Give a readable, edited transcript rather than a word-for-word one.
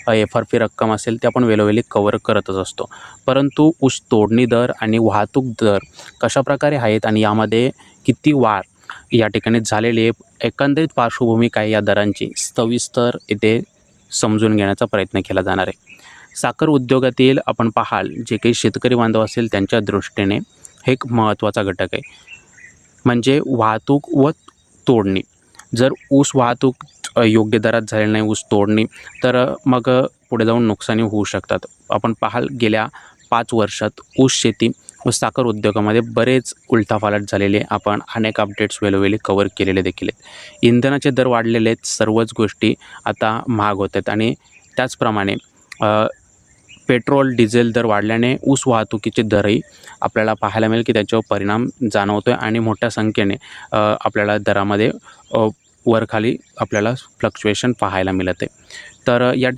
F-R-P रक्कम असेल ते आपण वेळोवेळी कव्हर करतच असतो. परंतु ऊस तोडणी दर आणि वाहतूक दर कशाप्रकारे आहेत आणि यामध्ये किती वाढ या ठिकाणी झालेली आहे, एकंदरीत पार्श्वभूमी काय या दरांची सविस्तर इथे समजून घेण्याचा प्रयत्न केला जाणार आहे. साखर उद्योगातील आपण पाहाल जे काही शेतकरी बांधव असेल त्यांच्या दृष्टीने हे एक महत्त्वाचा घटक आहे, म्हणजे वाहतूक व तोडणी. जर ऊस वाहतूक योग्य दरात झालेली नाही, ऊस तोडणी, तर मग पुढे जाऊन नुकसानी होऊ शकतात. आपण पाहाल गेल्या 5 वर्षात ऊस शेती व साखर उद्योगामध्ये बरेच उलथापालट झालेले आपण अनेक अपडेट्स वेळोवेळी कव्हर केलेले देखील आहेत. इंधनाचे दर वाढलेले आहेत, सर्वच गोष्टी आता महाग होत आहेत आणि त्याचप्रमाणे पेट्रोल डिझेल दर वाढल्याने ऊस वाहतुकीचे दरही आपल्याला पाहायला मिळेल की त्याच्यावर परिणाम जाणवतो आहे आणि मोठ्या संख्येने आपल्याला दरामध्ये वरखाली आपल्याला फ्लक्च्युएशन पाहायला मिळत आहे. तर या